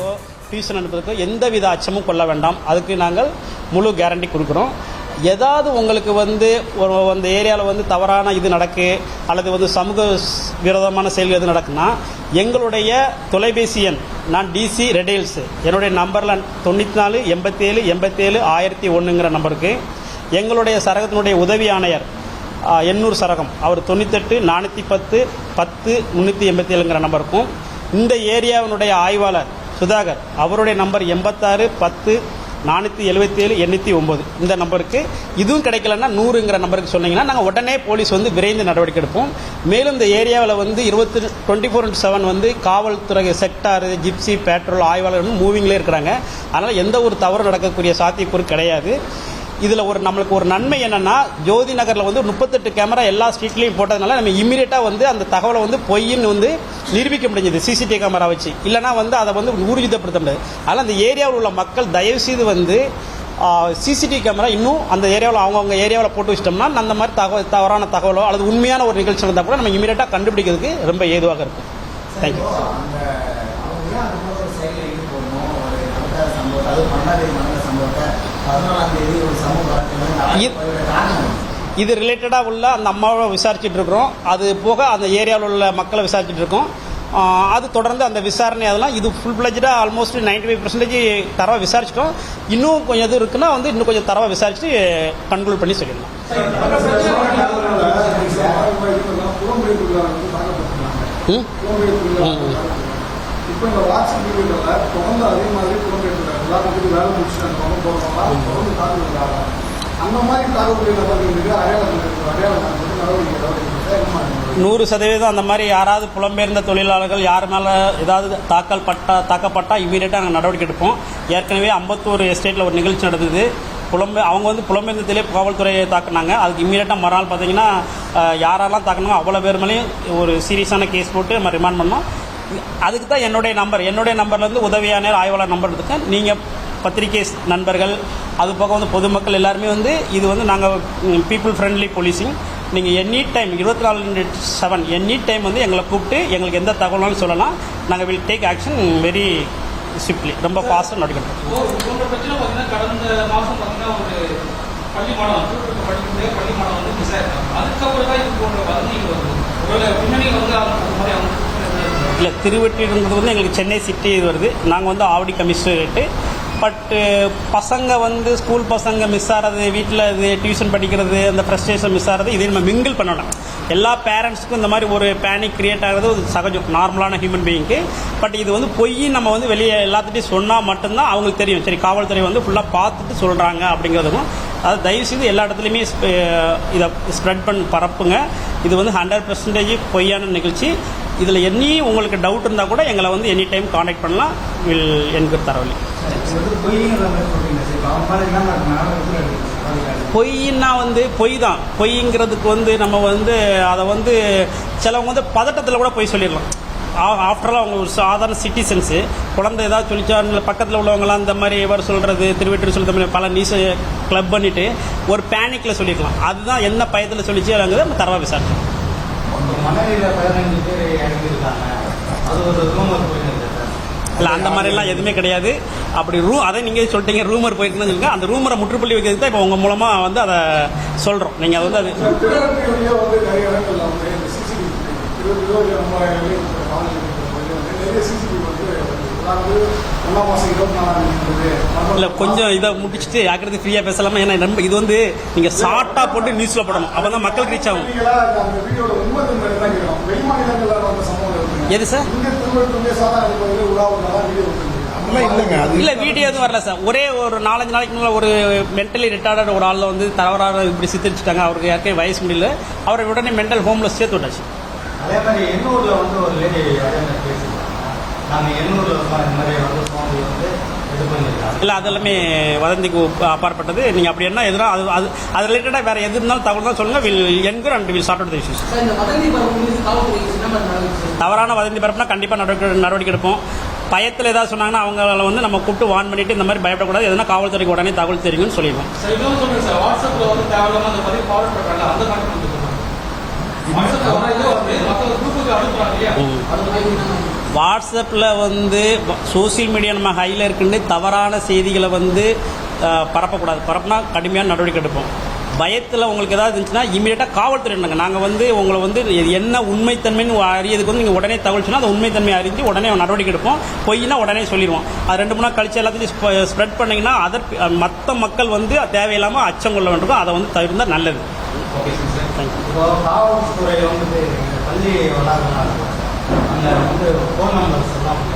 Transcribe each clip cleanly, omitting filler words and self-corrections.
அனுப்புறதுக்கோ tuition அனுப்புறதுக்கோ எந்தவித அச்சமும் கொள்ள வேண்டாம். அதுக்கு நாங்கள் முழு கேரண்டி கொடுக்குறோம். ஏதாவது உங்களுக்கு அந்த ஏரியாவில் தவறான இது நடக்கு அல்லது சமூக விரோதமான செயல்கள் எது நடக்குன்னா எங்களுடைய தொலைபேசி எண், நான் டிசி ரெடேல்ஸ், என்னுடைய நம்பரில் 94 87 87 1001ங்கிற நம்பருக்கு எங்களுடைய சரகத்தினுடைய உதவி ஆணையர் எண்ணூர் சரகம் அவர் 98 410 10 387ங்கிற நம்பருக்கும், இந்த ஏரியாவினுடைய ஆய்வாளர் சுதாகர் அவருடைய நம்பர் 86 10 477 809 இந்த நம்பருக்கு. இதுவும் கிடைக்கலன்னா 100ங்கிற நம்பருக்கு சொன்னீங்கன்னா நாங்கள் உடனே போலீஸ் விரைந்து நடவடிக்கை எடுப்போம். மேலும் இந்த ஏரியாவில் 24/7 காவல்துறை செக்டார், ஜிப்சி, பெட்ரோல் ஆய்வாளர்கள் மூவிங்லேயே இருக்கிறாங்க. அதனால் எந்த ஒரு தவறு நடக்கக்கூடிய சாத்தியக்கூறு கிடையாது. இதில் நம்மளுக்கு ஒரு நன்மை என்னென்னா, ஜோதி நகரில் 38 கேமரா எல்லா ஸ்ட்ரீட்லேயும் போட்டதுனால நம்ம இம்மீடியட்டாக அந்த தகவலை பொய்ன்னு நிரூபிக்க முடிஞ்சது சிசிடிவி கேமரா வச்சு. இல்லைனா அதை ஊர்ஜிதப்படுத்த முடியாது. அதனால் அந்த ஏரியாவில் உள்ள மக்கள் தயவுசெய்து சிசிடிவி கேமரா இன்னும் அந்த ஏரியாவில் அவங்கவுங்க ஏரியாவில் போட்டு வச்சிட்டோம்னா அந்த மாதிரி தவறான தகவலோ அல்லது உண்மையான ஒரு நிகழ்ச்சி நடந்தால் கூட நம்ம இம்மீடியட்டாக கண்டுபிடிக்கிறதுக்கு ரொம்ப ஏதுவாக இருக்கும். தேங்க்யூ. இது ரிலேட்டடாக உள்ள அந்த அம்மாவை விசாரிச்சுட்டு இருக்கிறோம். அது போக அந்த ஏரியாவில் உள்ள மக்களை விசாரிச்சுட்டு இருக்கோம். அது தொடர்ந்து அந்த விசாரணை அதெல்லாம் இது ஃபுல் ஃப்ளெஜ்டாக ஆல்மோஸ்ட் 95% தரவா விசாரிச்சிட்டோம். இன்னும் கொஞ்சம் இது இருக்குன்னா இன்னும் கொஞ்சம் தரவா விசாரிச்சுட்டு கன்க்ளூட் பண்ணி சொல்லிடலாம். இப்போ இந்த வாட்ஸ்அப் வீடியோவில் தொடர்ந்து அதே மாதிரி புலம்பெயர்க்கிறாங்க. உதாரணத்துக்கு வேலை முடிச்சுட்டாங்க, தொடர்ந்து தாக்குதல் அந்த மாதிரி தாக்கக்கூடிய நபர்களுக்கு அடையாளம் 100% அந்த மாதிரி யாராவது புலம்பெயர்ந்த தொழிலாளர்கள் யார் மேலே ஏதாவது தாக்கப்பட்டால் இமீடியட்டாக நாங்கள் நடவடிக்கை எடுப்போம். ஏற்கனவே 51 எஸ்டேட்டில் ஒரு நிகழ்ச்சி நடந்தது. அவங்க புலம்பெயர்ந்ததிலே காவல்துறையை தாக்குனாங்க. அதுக்கு இம்மீடியட்டாக மறுநாள் பார்த்தீங்கன்னா யாரெல்லாம் தாக்குனாங்க அவ்வளோ பேர் மேலேயும் ஒரு சீரியஸான கேஸ் போட்டு நம்ம ரிமாண்ட் பண்ணோம். அதுக்கு தான் என்னுடைய நம்பர்லேருந்து உதவியான ஆய்வாளர் நம்பர் எடுத்துக்கேன். நீங்கள் பத்திரிகை நண்பர்கள் அது போக பொதுமக்கள் எல்லாருமே இது நாங்கள் பீப்புள் ஃப்ரெண்ட்லி போலீசிங். நீங்கள் எனி டைம் 24/7 எனி டைம் எங்களை கூப்பிட்டு எங்களுக்கு எந்த தகவலும் சொல்லலாம். நாங்கள் will take action very swiftly, ரொம்ப ஃபாஸ்ட்டாக நடக்கணும். கடந்த மாதம் பார்த்தீங்கன்னா ஒரு பள்ளி மாணவன் அதுக்கப்புறம் தான் இது போன்ற வதந்திகள் வருது. பின்னணி இல்லை, திருவெற்றிங்கிறது எங்களுக்கு சென்னை சிட்டி இது வருது. நாங்கள் ஆவடி கமிஷனரேட்டு. பட்டு பசங்க ஸ்கூல் பசங்க மிஸ் ஆகிறது, வீட்டில் இது டியூஷன் படிக்கிறது, அந்த ஃப்ரஸ்ட்ரேஷன் மிஸ் ஆகிறது, இதை நம்ம மிங்கிள் பண்ணணும். எல்லா பேரண்ட்ஸுக்கும் இந்த மாதிரி ஒரு பேனிக் கிரியேட் ஆகிறது ஒரு சகஜம், நார்மலான ஹியூமன் பீயிங்க்கு. பட் இது பொய் நம்ம வெளியே எல்லாத்துட்டையும் சொன்னால் மட்டும்தான் அவங்களுக்கு தெரியும். சரி, காவல்துறை ஃபுல்லாக பார்த்துட்டு சொல்கிறாங்க அப்படிங்கிறதுக்கும். அது தயவுசெய்து எல்லா இடத்துலையுமே இதை ஸ்ப்ரெட் பரப்புங்க. இது 100% பொய்யான நிகழ்ச்சி. இதில் உங்களுக்கு டவுட் இருந்தால் கூட எங்களை எனி டைம் காண்டாக்ட் பண்ணலாம். வில் என்கிற தரவழி. பொய்னா பொய் தான். பொய்ங்கிறதுக்கு நம்ம அதை சிலவங்க பதட்டத்தில் கூட பொய் சொல்லிடலாம். ஆஃப்டரால் அவங்க ஒரு சாதாரண சிட்டிசன்ஸு. குழந்தை ஏதாவது சொல்லிச்சா பக்கத்தில் உள்ளவங்களாம் இந்த மாதிரி எவர் சொல்கிறது, திருவெற்றி சொல்கிற பல நியூஸை கிளப் பண்ணிவிட்டு ஒரு பேனிக்கில் சொல்லிக்கலாம். அதுதான் என்ன பயத்தில் சொல்லிச்சு அப்படிங்கிறத நம்ம தரவா விசாரிச்சோம். இல்லை, அந்த மாதிரிலாம் எதுவுமே கிடையாது. அப்படி அதை நீங்கள் சொல்லிட்டீங்க, ரூமர் போயிருக்குன்னு சொல்லுங்கள். அந்த ரூமரை முற்றுப்புள்ளி வைக்கிறது தான் இப்போ உங்கள் மூலமாக அதை சொல்கிறோம். நீங்கள் அது இல்லை, கொஞ்சம் இதை முடிச்சுட்டு யாக்கிறது ஃப்ரீயாக பேசலாமா? ஏன்னா நம்ம இது நீங்கள் ஷார்ட்டாக போட்டு நியூஸில் போடணும். அப்போ தான் மக்களுக்கு ரீச் ஆகும். எது சார்? இல்லை, வீடியோ எதுவும் வரல சார். ஒரே ஒரு 4-5 நாளைக்கு முன்னாடி ஒரு மென்டலி ரிட்டார்டட் ஒரு ஆள் தவறாக இப்படி சித்தரிச்சுட்டாங்க. அவருக்கு யாருக்கே வயசு முடியல. அவரை உடனே மென்டல் ஹோமில் சேர்த்து விட்டாச்சு. அதே மாதிரி எண்ணூரில் ஒரு லேடி நாங்கள் எண்ணூரில் இந்த மாதிரி இது பண்ணியிருக்காங்க. இல்லை, அதெல்லாமே வதந்திக்கு அப்பாற்பட்டது. நீங்கள் அப்படி என்ன எதுனா அது ரிலேட்டடாக வேறு எது இருந்தாலும் தகவல் தான் சொல்லுங்கள். Will enquire and will sort out the issues. தவறான வதந்தி பரப்புனா கண்டிப்பாக நடவடிக்கை எடுப்போம். பயத்தில் ஏதாவது சொன்னாங்கன்னா அவங்கள நம்ம கூப்பிட்டு வார்ன் பண்ணிட்டு இந்த மாதிரி பயப்படக்கூடாது, எதுனா காவல்துறைக்கு உடனே தகவல் தெரியுங்கன்னு சொல்லிடுவோம். வாட்ஸ்அப்ல வாட்ஸ்அப்பில் வந்து சோசியல் மீடியா நம்ம ஹையில் இருக்குன்னு தவறான செய்திகளை வந்து பரப்பக்கூடாது. பரப்புனா கடுமையான நடவடிக்கை எடுப்போம். பயத்தில் உங்களுக்கு ஏதாவது இருந்துச்சுன்னா இமீடியட்டாக காவல்துறை நாங்கள் வந்து உங்களை வந்து என்ன உண்மைத்தன்மைன்னு அறியதுக்கு வந்து நீங்கள் உடனே தகவல் சொன்னால் அந்த உண்மைத்தன்மையை அறிஞ்சு உடனே நடவடிக்கை எடுப்போம். பொய்னா உடனே சொல்லிடுவோம். அது 2 3 நாள் கழிச்சு எல்லாத்தையும் ஸ்ப்ரெட் பண்ணிங்கன்னா மற்ற மக்கள் வந்து தேவையில்லாமல் அச்சம் கொள்ள வேண்டும். அதை வந்து தவிர்த்தால் நல்லது. Okay sir. இப்போ காவல்துறையில் வந்து பள்ளி வளாகமாக இருக்கும், அங்கே வந்து ஃபோன் நம்பர்ஸ் எல்லாம்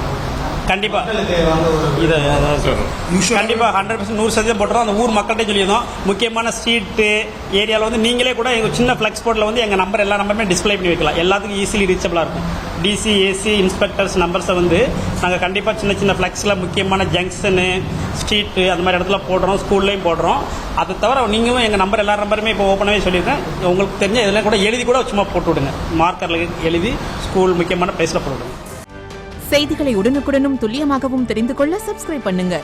கண்டிப்பாக மக்களுக்கு வந்து ஒரு இதை கண்டிப்பாக 100% 100% போட்டுறோம். அந்த ஊர் மக்கள்கிட்ட சொல்லியிருந்தோம். முக்கியமான ஸ்ட்ரீட்டு ஏரியாவில் வந்து நீங்களே கூட எங்கள் சின்ன ஃப்ளெக்ஸ் போர்டில் வந்து எங்கள் நம்பர் எல்லா நம்பருமே டிஸ்பிளே பண்ணி வைக்கலாம். எல்லாத்துக்கும் ஈஸிலி ரீச்சபிளாக இருக்கும். டிசி, ஏசி, இன்ஸ்பெக்டர்ஸ் நம்பர்ஸை வந்து நாங்கள் கண்டிப்பாக சின்ன சின்ன ஃப்ளெக்ஸில் முக்கியமான ஜங்ஷனு, ஸ்ட்ரீட்டு அந்த மாதிரி இடத்துல போடுறோம். ஸ்கூல்லையும் போடுறோம். அதை தவிர நீங்களும் எங்கள் நம்பர் எல்லா நம்பருமே இப்போ ஓப்பனாகவே சொல்லியிருக்கேன். உங்களுக்கு தெரிஞ்ச இதெல்லாம் கூட எழுதி கூட சும்மா போட்டு விடுங்க. மார்க்கரில் எழுதி ஸ்கூல் முக்கியமான பிளேஸில் போட்டு விடுங்க. செய்திகளை உடனுக்குடனும் துல்லியமாகவும் தெரிந்து கொள்ள சப்ஸ்கிரைப் பண்ணுங்க.